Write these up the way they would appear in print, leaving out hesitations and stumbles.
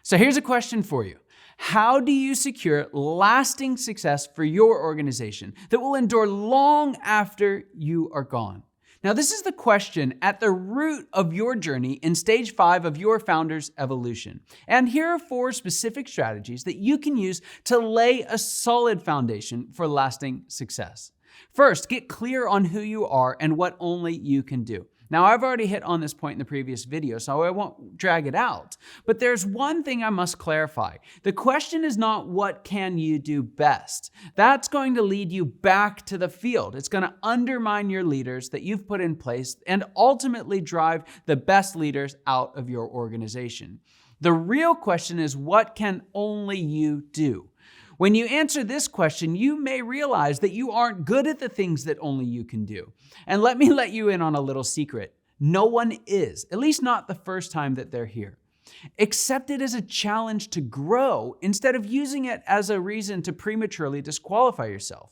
So here's a question for you. How do you secure lasting success for your organization that will endure long after you are gone? Now, this is the question at the root of your journey in stage 5 of your founder's evolution. And here are 4 specific strategies that you can use to lay a solid foundation for lasting success. First, get clear on who you are and what only you can do. Now, I've already hit on this point in the previous video, so I won't drag it out. But there's one thing I must clarify. The question is not what can you do best. That's going to lead you back to the field. It's going to undermine your leaders that you've put in place and ultimately drive the best leaders out of your organization. The real question is, what can only you do? When you answer this question, you may realize that you aren't good at the things that only you can do. And let me let you in on a little secret. No one is, at least not the first time that they're here. Accept it as a challenge to grow instead of using it as a reason to prematurely disqualify yourself.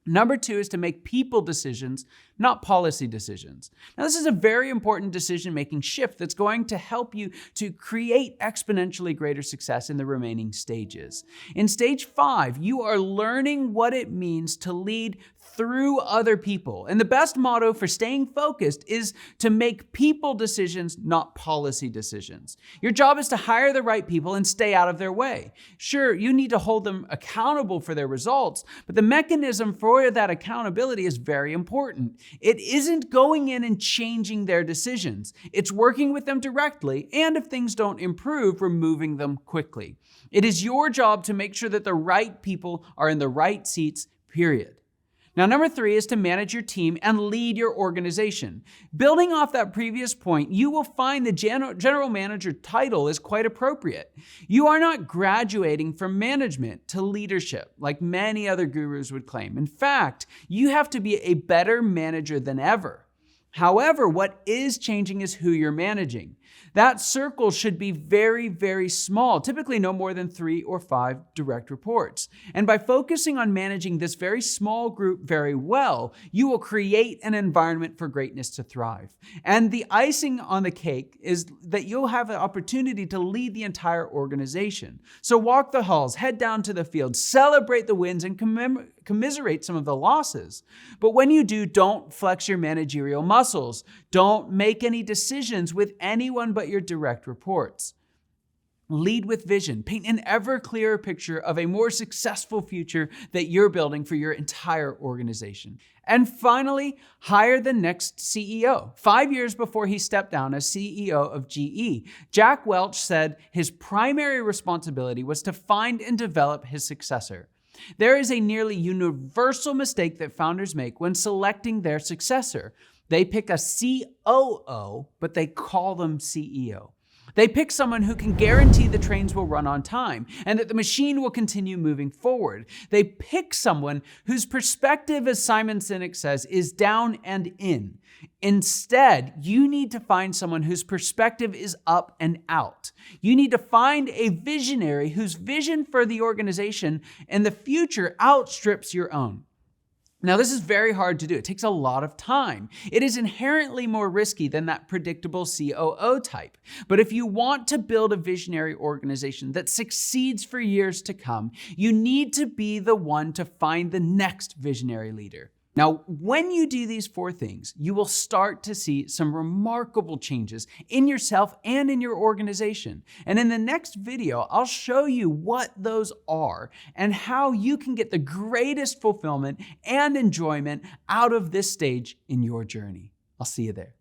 Number 2 is to make people decisions, not policy decisions. Now, this is a very important decision-making shift that's going to help you to create exponentially greater success in the remaining stages. In stage 5, you are learning what it means to lead through other people. And the best motto for staying focused is to make people decisions, not policy decisions. Your job is to hire the right people and stay out of their way. Sure, you need to hold them accountable for their results, but the mechanism for that accountability is very important. It isn't going in and changing their decisions. It's working with them directly, and if things don't improve, removing them quickly. It is your job to make sure that the right people are in the right seats, period. Now, number 3 is to manage your team and lead your organization. Building off that previous point, you will find the general manager title is quite appropriate. You are not graduating from management to leadership like many other gurus would claim. In fact, you have to be a better manager than ever. However, what is changing is who you're managing. That circle should be very, very small, typically no more than 3 or 5 direct reports. And by focusing on managing this very small group very well, you will create an environment for greatness to thrive. And the icing on the cake is that you'll have an opportunity to lead the entire organization. So walk the halls, head down to the field, celebrate the wins, and commiserate some of the losses. But when you do, don't flex your managerial muscles. Don't make any decisions with anyone but your direct reports. Lead with vision. Paint an ever clearer picture of a more successful future that you're building for your entire organization. And finally, hire the next CEO. 5 years before he stepped down as CEO of GE, Jack Welch said his primary responsibility was to find and develop his successor. There is a nearly universal mistake that founders make when selecting their successor. They pick a COO, but they call them CEO. They pick someone who can guarantee the trains will run on time and that the machine will continue moving forward. They pick someone whose perspective, as Simon Sinek says, is down and in. Instead, you need to find someone whose perspective is up and out. You need to find a visionary whose vision for the organization and the future outstrips your own. Now, this is very hard to do. It takes a lot of time. It is inherently more risky than that predictable COO type. But if you want to build a visionary organization that succeeds for years to come, you need to be the one to find the next visionary leader. Now, when you do these 4 things, you will start to see some remarkable changes in yourself and in your organization. And in the next video, I'll show you what those are and how you can get the greatest fulfillment and enjoyment out of this stage in your journey. I'll see you there.